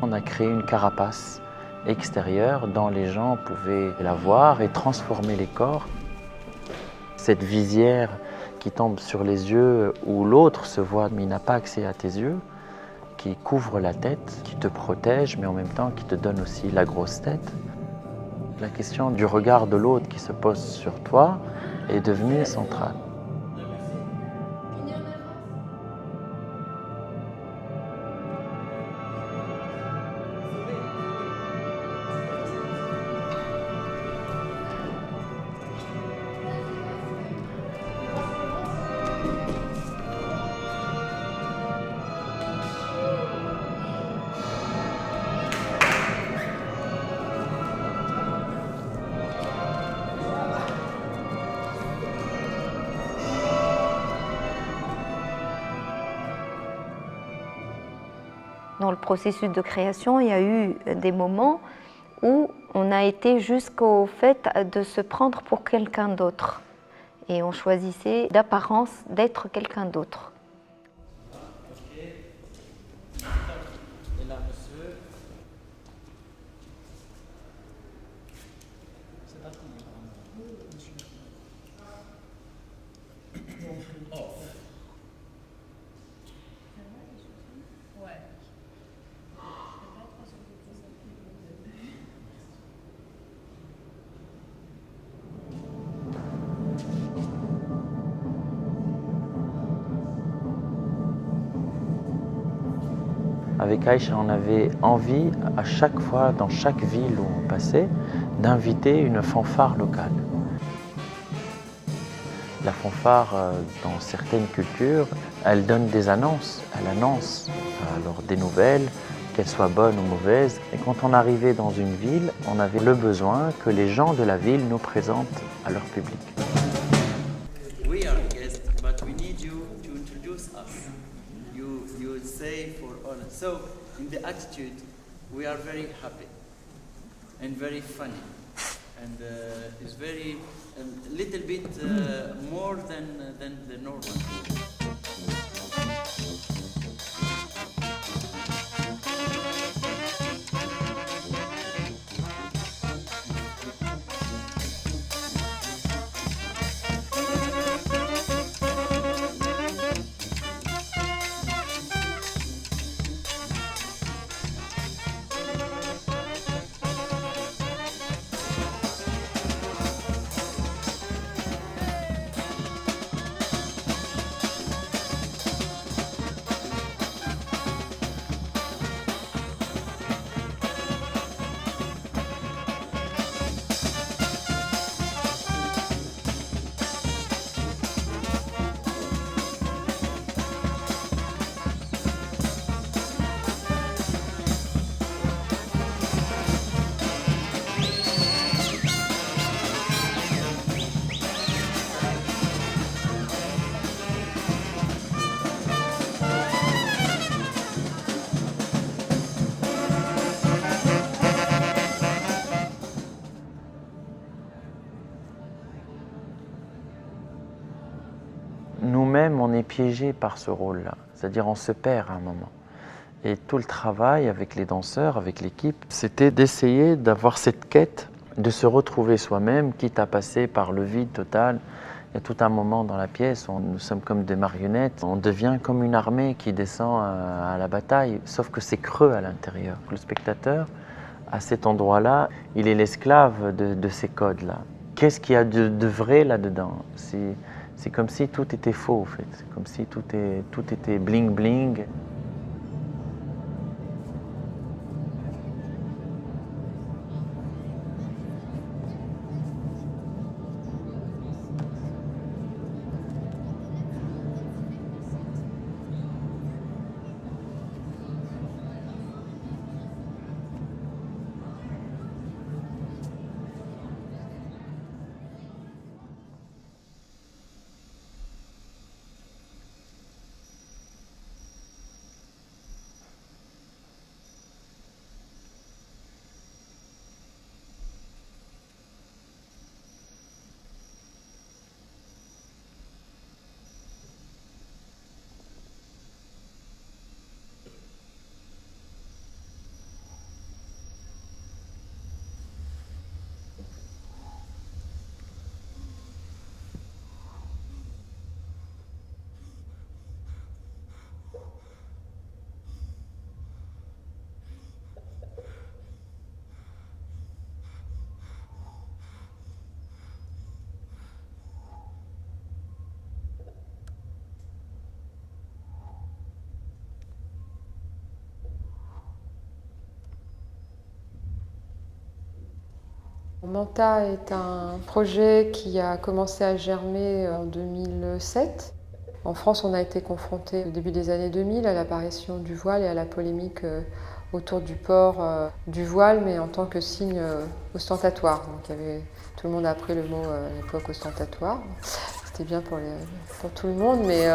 On a créé une carapace extérieure dont les gens pouvaient la voir et transformer les corps. Cette visière qui tombe sur les yeux où l'autre se voit mais il n'a pas accès à tes yeux, qui couvre la tête, qui te protège mais en même temps qui te donne aussi la grosse tête. La question du regard de l'autre qui se pose sur toi est devenue centrale. Dans le processus de création, il y a eu des moments où on a été jusqu'au fait de se prendre pour quelqu'un d'autre. Et on choisissait d'apparence d'être quelqu'un d'autre. Avec Aïcha, on avait envie, à chaque fois, dans chaque ville où on passait, d'inviter une fanfare locale. La fanfare, dans certaines cultures, elle donne des annonces. Elle annonce alors des nouvelles, qu'elles soient bonnes ou mauvaises. Et quand on arrivait dans une ville, on avait le besoin que les gens de la ville nous présentent à leur public. We are guests, but we need you to introduce us. You say for honor. So, in the attitude, we are very happy and very funny, and it's very a little bit more than the normal. Nous-mêmes, on est piégés par ce rôle-là, c'est-à-dire on se perd à un moment. Et tout le travail avec les danseurs, avec l'équipe, c'était d'essayer d'avoir cette quête, de se retrouver soi-même, quitte à passer par le vide total. Il y a tout un moment dans la pièce où nous sommes comme des marionnettes, on devient comme une armée qui descend à la bataille, sauf que c'est creux à l'intérieur. Le spectateur, à cet endroit-là, il est l'esclave de ces codes-là. Qu'est-ce qu'il y a de vrai là-dedans ? C'est comme si tout était faux, en fait. C'est comme si tout était bling-bling. Manta est un projet qui a commencé à germer en 2007. En France, on a été confronté au début des années 2000 à l'apparition du voile et à la polémique autour du port du voile, mais en tant que signe ostentatoire. Donc, tout le monde a appris le mot à l'époque ostentatoire. C'était bien pour tout le monde, mais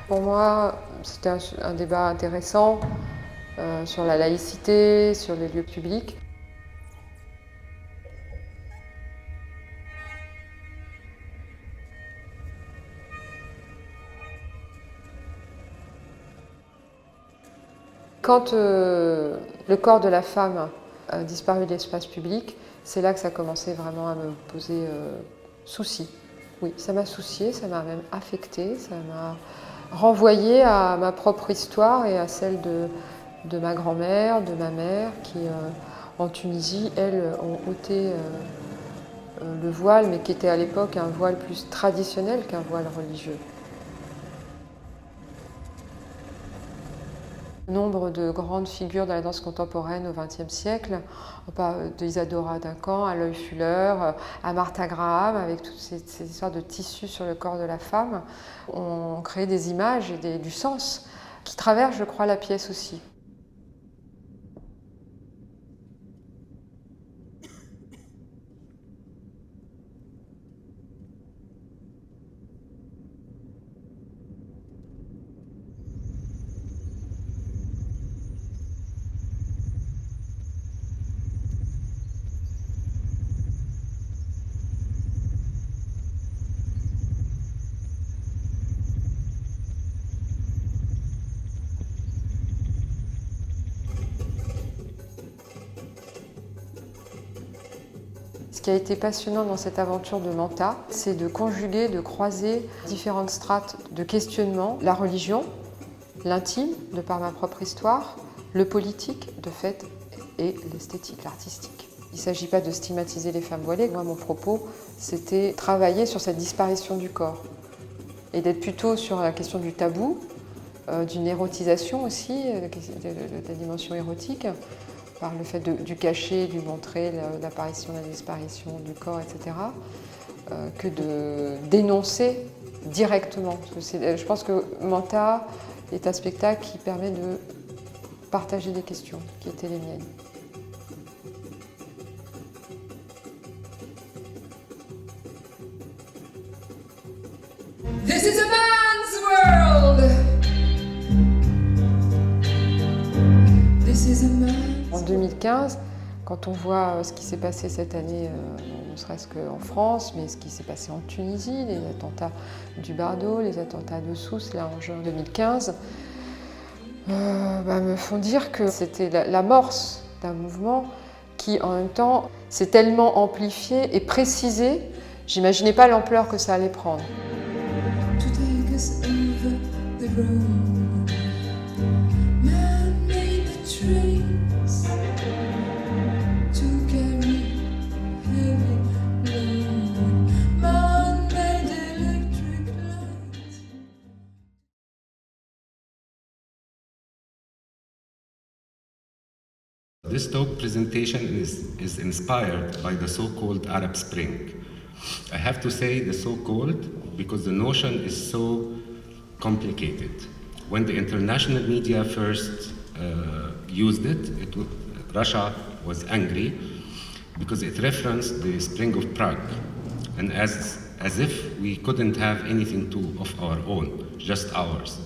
pour moi, c'était un débat intéressant sur la laïcité, sur les lieux publics. Quand le corps de la femme a disparu de l'espace public, c'est là que ça commençait vraiment à me poser souci. Oui, ça m'a souciée, ça m'a même affectée, ça m'a renvoyée à ma propre histoire et à celle de ma grand-mère, de ma mère, qui en Tunisie, elles, ont ôté le voile, mais qui était à l'époque un voile plus traditionnel qu'un voile religieux. Nombre de grandes figures de la danse contemporaine au XXe siècle, d'Isadora Duncan, à Loy Fuller, à Martha Graham, avec toutes ces histoires de tissus sur le corps de la femme, ont créé des images et du sens qui traversent, je crois, la pièce aussi. Ce qui a été passionnant dans cette aventure de Manta, c'est de conjuguer, de croiser différentes strates de questionnement, la religion, l'intime, de par ma propre histoire, le politique, de fait, et l'esthétique, l'artistique. Il ne s'agit pas de stigmatiser les femmes voilées. Moi, mon propos, c'était travailler sur cette disparition du corps et d'être plutôt sur la question du tabou, d'une érotisation aussi, de la dimension érotique, par le fait du cacher, du montrer, l'apparition, la disparition du corps, etc., que de dénoncer directement. Je pense que Manta est un spectacle qui permet de partager des questions qui étaient les miennes. This is a man's world. This is a man's. En 2015, quand on voit ce qui s'est passé cette année, ne serait-ce qu'en France, mais ce qui s'est passé en Tunisie, les attentats du Bardo, les attentats de Sousse, là en juin 2015, me font dire que c'était l'amorce d'un mouvement qui, en même temps, s'est tellement amplifié et précisé. J'imaginais pas l'ampleur que ça allait prendre. This talk presentation is inspired by the so-called Arab Spring. I have to say the so-called because the notion is so complicated. When the international media first used it, Russia was angry because it referenced the Spring of Prague, and as if we couldn't have anything of our own, just ours.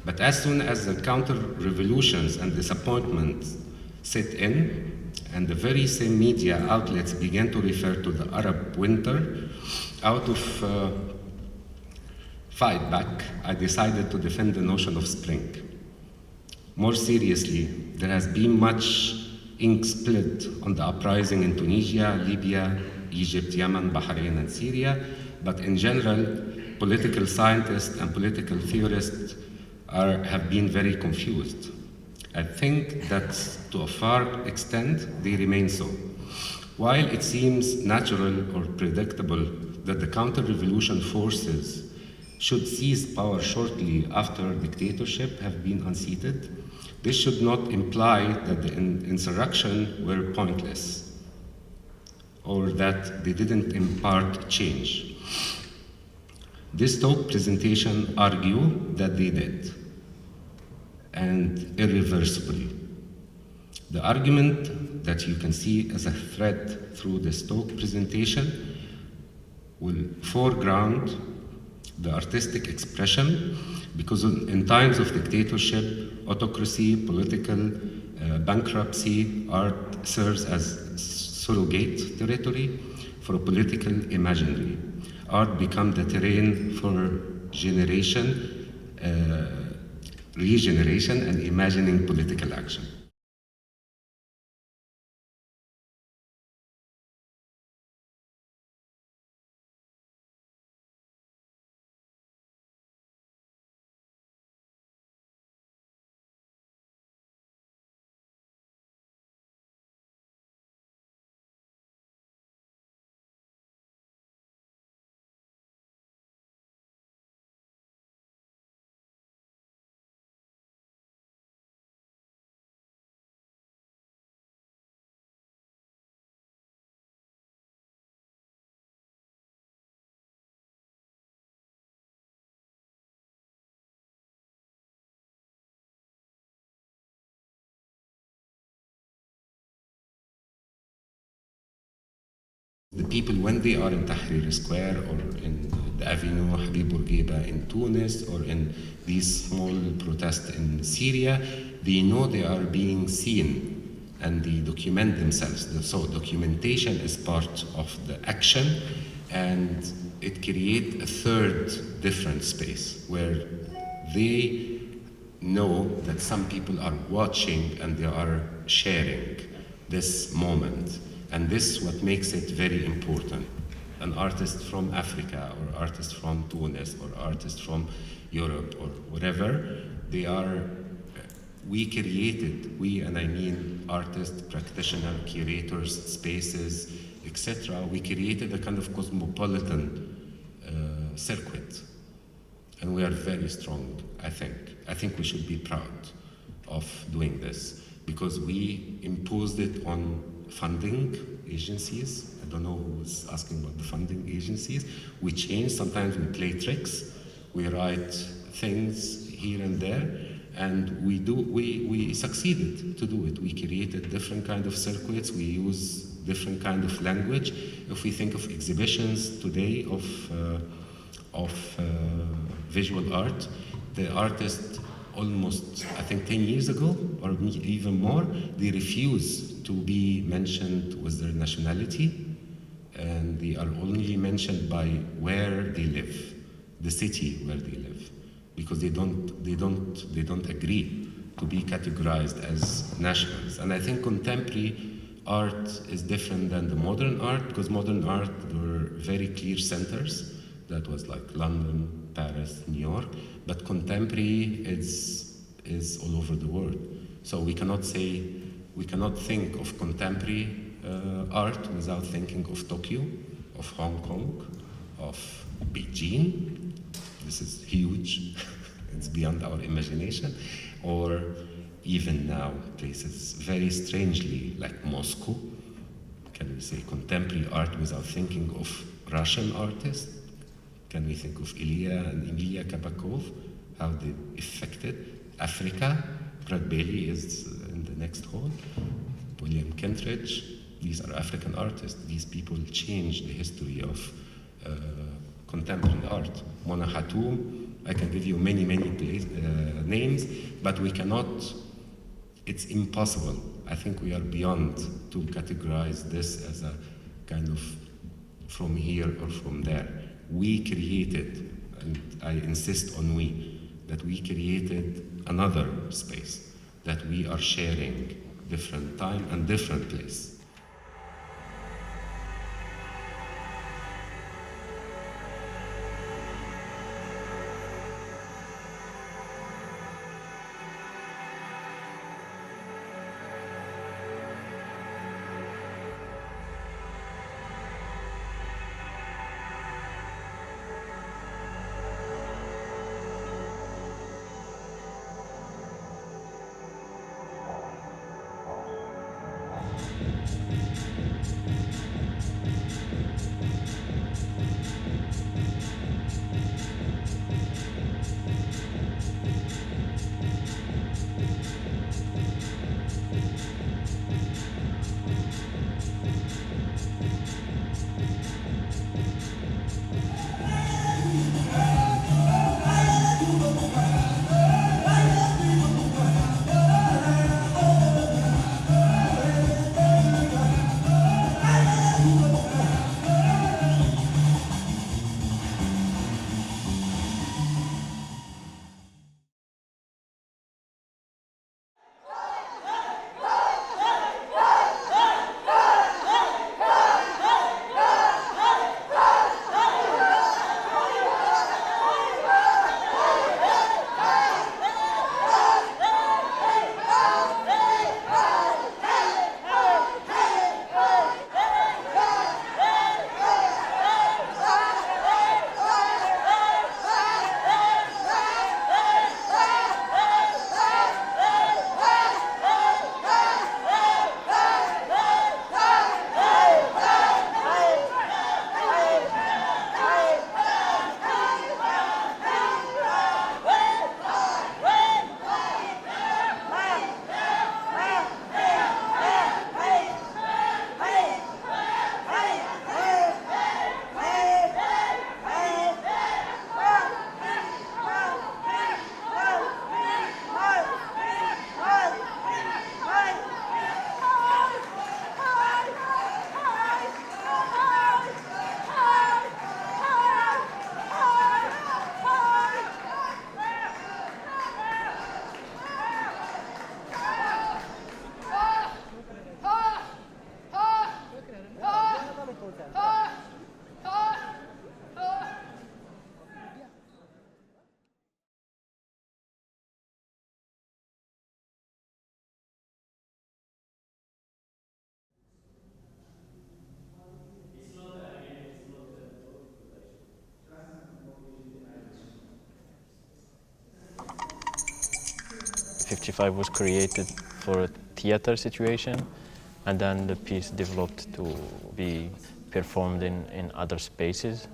But as soon as the counter-revolutions and disappointments set in, and the very same media outlets began to refer to the Arab winter, out of fight back, I decided to defend the notion of spring. More seriously, there has been much ink spilled on the uprising in Tunisia, Libya, Egypt, Yemen, Bahrain, and Syria, but in general, political scientists and political theorists have been very confused. I think that to a far extent they remain so. While it seems natural or predictable that the counter-revolution forces should seize power shortly after dictatorship have been unseated, this should not imply that the insurrection were pointless. or that they didn't impart change. This talk presentation argue that they did, and irreversibly. The argument that you can see as a thread through this talk presentation will foreground the artistic expression, because in times of dictatorship, autocracy, political bankruptcy, art serves as surrogate territory for a political imaginary. Art becomes the terrain for regeneration and imagining political action. The people, when they are in Tahrir Square or in the Avenue Habib Bourguiba in Tunis or in these small protests in Syria, they know they are being seen and they document themselves. So documentation is part of the action, and it creates a third different space where they know that some people are watching and they are sharing this moment. And this is what makes it very important. An artist from Africa, or artist from Tunis, or artist from Europe, or whatever, we created, and I mean artists, practitioners, curators, spaces, etc. We created a kind of cosmopolitan circuit. And we are very strong, I think. I think we should be proud of doing this, because we imposed it on funding agencies. I don't know who's asking about the funding agencies. We change, sometimes we play tricks, we write things here and there, and we succeeded to do it. We created different kind of circuits, we use different kind of language. If we think of exhibitions today of visual art, the artist almost, I think 10 years ago, or even more, they refuse to be mentioned with their nationality, and they are only mentioned by where they live, the city where they live, because they don't agree to be categorized as nationals. And I think contemporary art is different than the modern art, because modern art, there were very clear centers. That was like London, Paris, New York, but contemporary is all over the world. So we cannot think of contemporary art without thinking of Tokyo, of Hong Kong, of Beijing. This is huge. It's beyond our imagination. Or even now, places very strangely like Moscow. Can we say contemporary art without thinking of Russian artists? Can we think of Ilya and Emilia Kabakov, how they affected Africa? Brad Bailey is in the next hall. William Kentridge. These are African artists. These people changed the history of contemporary art. Mona Hatoum, I can give you many names, but we cannot, it's impossible. I think we are beyond to categorize this as a kind of from here or from there. We created, and I insist on that we created another space, that we are sharing different time and different place. 55 was created for a theater situation, and then the piece developed to be performed in other spaces.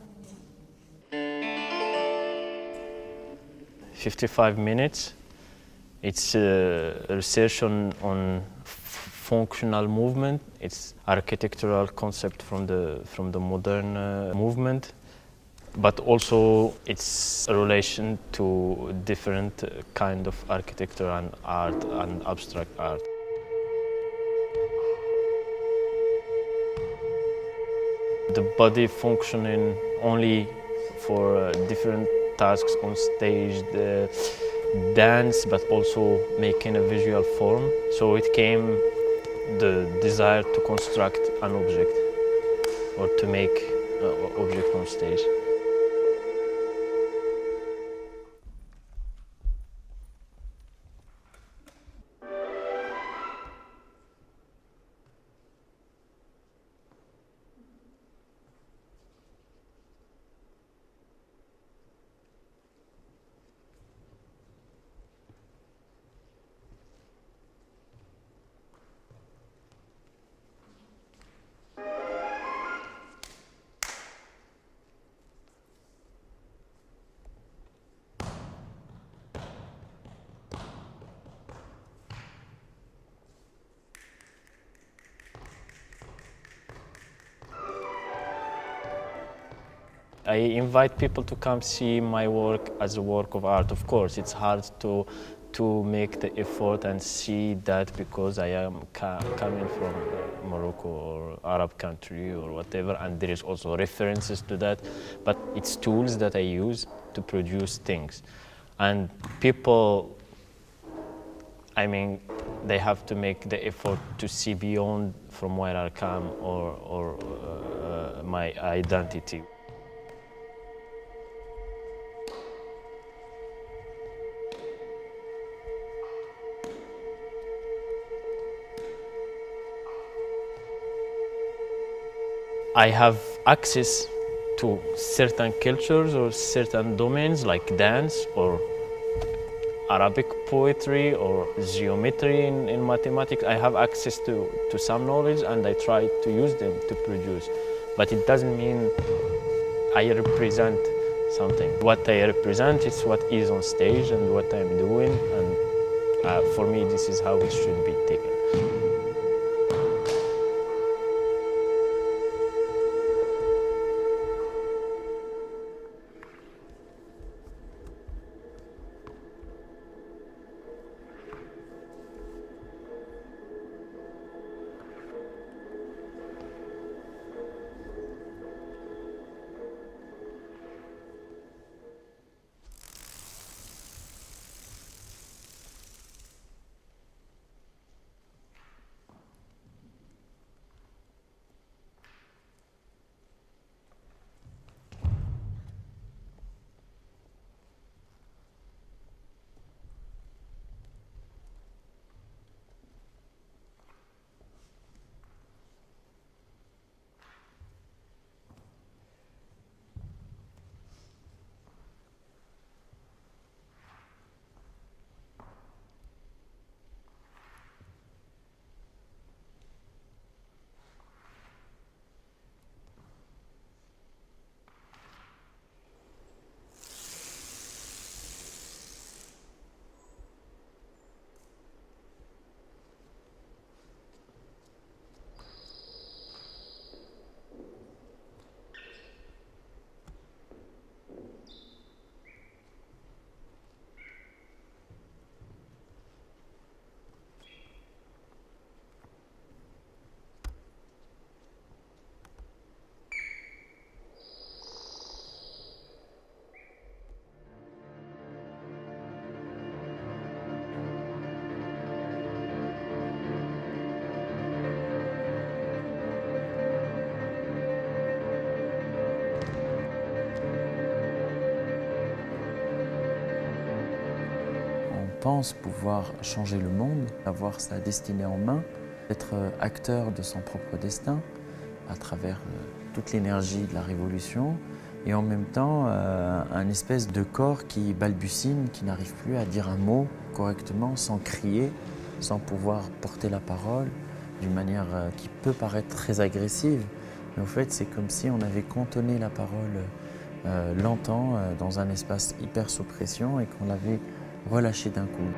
55 minutes. It's a research on functional movement. It's architectural concept from the modern movement, but also it's a relation to different kind of architecture and art and abstract art. The body functioning only for different tasks on stage, the dance, but also making a visual form. So it came the desire to construct an object or to make an object on stage. I invite people to come see my work as a work of art. Of course, it's hard to make the effort and see that because I am coming from Morocco or Arab country or whatever, and there is also references to that, but it's tools that I use to produce things. And people, I mean, they have to make the effort to see beyond from where I come or my identity. I have access to certain cultures or certain domains like dance or Arabic poetry or geometry in mathematics. I have access to some knowledge and I try to use them to produce. But it doesn't mean I represent something. What I represent is what is on stage and what I'm doing, and for me this is how it should be taken. pense pouvoir changer le monde, avoir sa destinée en main, être acteur de son propre destin à travers toute l'énergie de la révolution et en même temps un espèce de corps qui balbutine, qui n'arrive plus à dire un mot correctement, sans crier, sans pouvoir porter la parole d'une manière qui peut paraître très agressive. Mais au fait, c'est comme si on avait cantonné la parole longtemps dans un espace hyper sous pression et qu'on l'avait relâché d'un coup.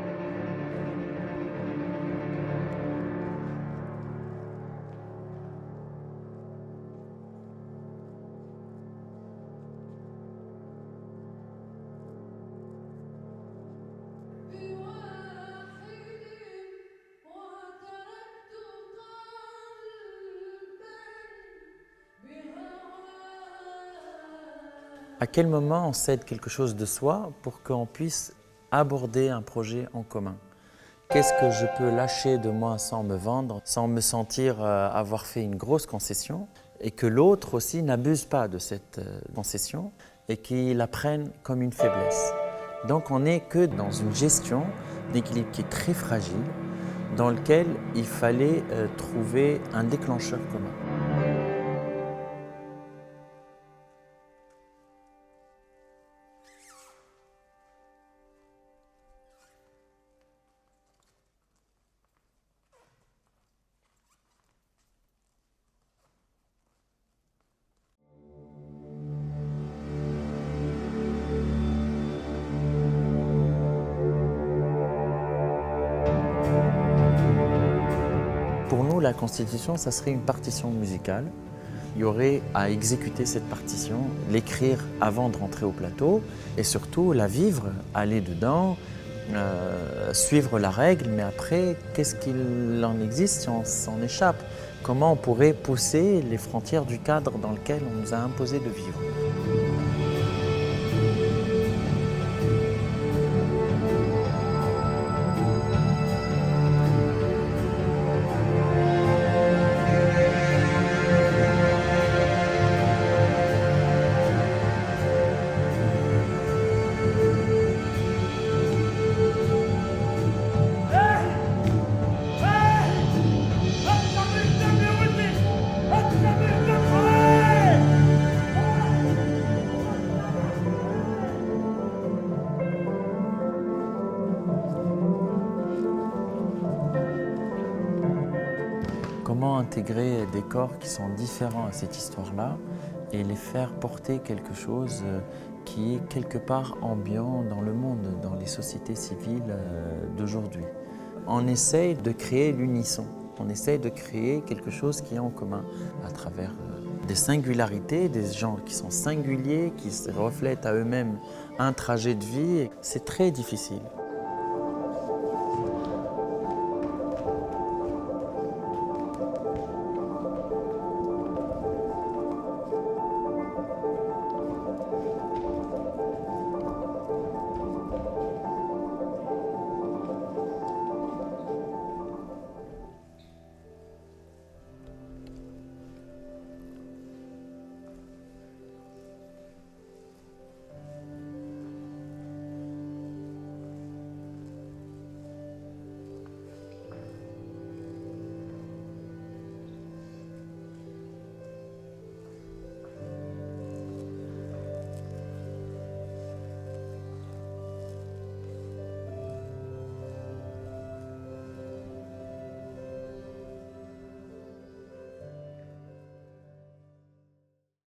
À quel moment on cède quelque chose de soi pour qu'on puisse aborder un projet en commun? Qu'est-ce que je peux lâcher de moi sans me vendre, sans me sentir avoir fait une grosse concession et que l'autre aussi n'abuse pas de cette concession et qu'il la prenne comme une faiblesse. Donc on n'est que dans une gestion d'équilibre qui est très fragile, dans lequel il fallait trouver un déclencheur commun. Pour nous, la Constitution, ça serait une partition musicale. Il y aurait à exécuter cette partition, l'écrire avant de rentrer au plateau et surtout la vivre, aller dedans, suivre la règle, mais après, qu'est-ce qu'il en existe si on s'en échappe? Comment on pourrait pousser les frontières du cadre dans lequel on nous a imposé de vivre? Comment intégrer des corps qui sont différents à cette histoire-là et les faire porter quelque chose qui est quelque part ambiant dans le monde, dans les sociétés civiles d'aujourd'hui. On essaye de créer l'unisson, on essaye de créer quelque chose qui est en commun à travers des singularités, des gens qui sont singuliers, qui reflètent à eux-mêmes un trajet de vie. C'est très difficile.